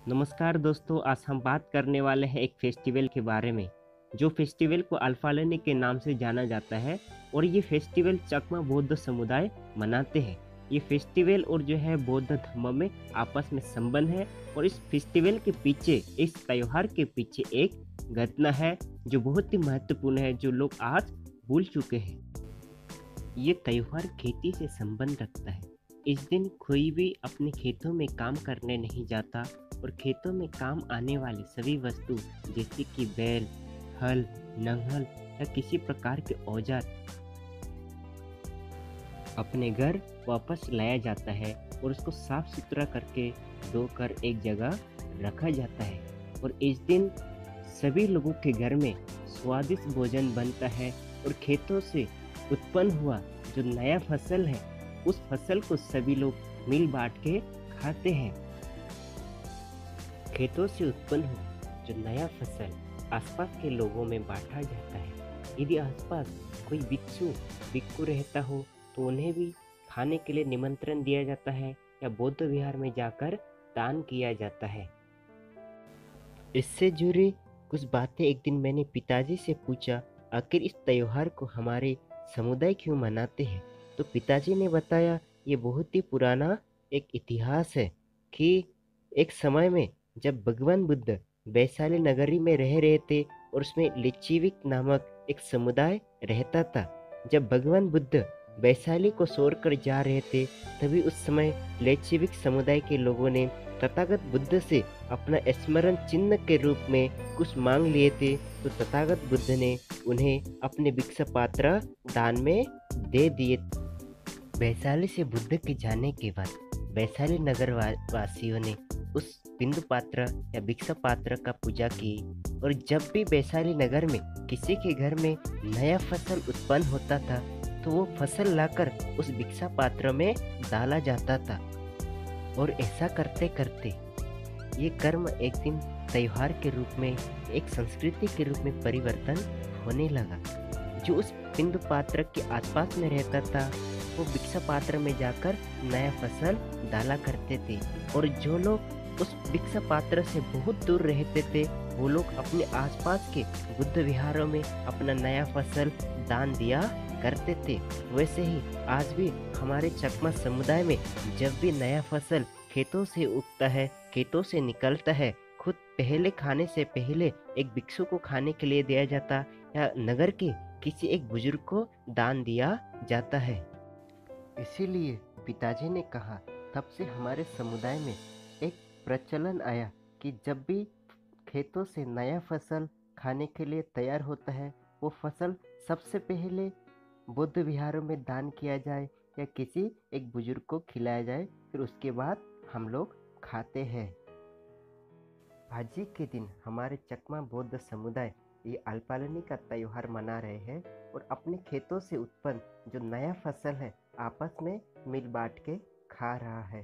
नमस्कार दोस्तों, आज हम बात करने वाले हैं एक फेस्टिवल के बारे में, जो फेस्टिवल को अल्फालनी के नाम से जाना जाता है। और ये फेस्टिवल चकमा बौद्ध समुदाय मनाते हैं। ये फेस्टिवल और जो है बौद्ध धर्म में आपस में संबंध है। और इस फेस्टिवल के पीछे, इस त्योहार के पीछे एक घटना है जो बहुत ही महत्वपूर्ण है, जो लोग आज भूल चुके हैं। ये त्योहार खेती से संबंध रखता है। इस दिन कोई भी अपने खेतों में काम करने नहीं जाता और खेतों में काम आने वाली सभी वस्तु जैसे कि बैल, हल, नंगल या किसी प्रकार के औजार अपने घर वापस लाया जाता है और उसको साफ सुथरा करके धोकर एक जगह रखा जाता है। और इस दिन सभी लोगों के घर में स्वादिष्ट भोजन बनता है और खेतों से उत्पन्न हुआ जो नया फसल है, उस फसल को सभी लोग मिल बांट के खाते हैं। खेतों से उत्पन्न हुआ जो नया फसल आसपास के लोगों में बांटा जाता है। यदि आसपास कोई भिक्षु रहता हो तो उन्हें भी खाने के लिए निमंत्रण दिया जाता है या बौद्ध विहार में जाकर दान किया जाता है। इससे जुड़ी कुछ बातें एक दिन मैंने पिताजी से पूछा, आखिर इस त्योहार को हमारे समुदाय क्यों मनाते हैं। तो पिताजी ने बताया, ये बहुत ही पुराना एक इतिहास है कि एक समय में जब भगवान बुद्ध वैशाली नगरी में रह रहे थे और उसमें लिच्छिविक नामक एक समुदाय रहता था। जब भगवान बुद्ध वैशाली को छोड़कर जा रहे थे, तभी उस समय लिच्छिविक समुदाय के लोगों ने तथागत बुद्ध से अपना स्मरण चिन्ह के रूप में कुछ मांग लिए थे। तो तथागत बुद्ध ने उन्हें अपने भिक्षा पात्र दान में दे दिए। वैशाली से बुद्ध के जाने के बाद वैशाली नगर वासियों ने उस बिंदु पात्र या भिक्षा पात्र का पूजा की। और जब भी वैशाली नगर में किसी के घर में नया फसल उत्पन्न होता था तो वो फसल लाकर उस भिक्षा पात्र में डाला जाता था। और ऐसा करते करते ये कर्म एक दिन त्योहार के रूप में, एक संस्कृति के रूप में परिवर्तन होने लगा। जो उस बिंदु पात्र के आसपास में रहता था वो भिक्षा पात्र में जाकर नया फसल डाला करते थे। और जो लोग उस भिक्षा पात्र से बहुत दूर रहते थे वो लोग अपने आसपास के बुद्ध विहारों में अपना नया फसल दान दिया करते थे। वैसे ही आज भी हमारे चकमा समुदाय में जब भी नया फसल खेतों से उगता है, खेतों से निकलता है, खुद पहले खाने से पहले एक भिक्षु को खाने के लिए दिया जाता या नगर के किसी एक बुजुर्ग को दान दिया जाता है। इसीलिए पिताजी ने कहा, तब से हमारे समुदाय में एक प्रचलन आया कि जब भी खेतों से नया फसल खाने के लिए तैयार होता है, वो फसल सबसे पहले बुद्ध विहारों में दान किया जाए या किसी एक बुजुर्ग को खिलाया जाए, फिर उसके बाद हम लोग खाते हैं। आज ही के दिन हमारे चकमा बौद्ध समुदाय ये अल्पालनी का त्योहार मना रहे हैं और अपने खेतों से उत्पन्न जो नया फसल है आपस में मिल बांट के खा रहा है।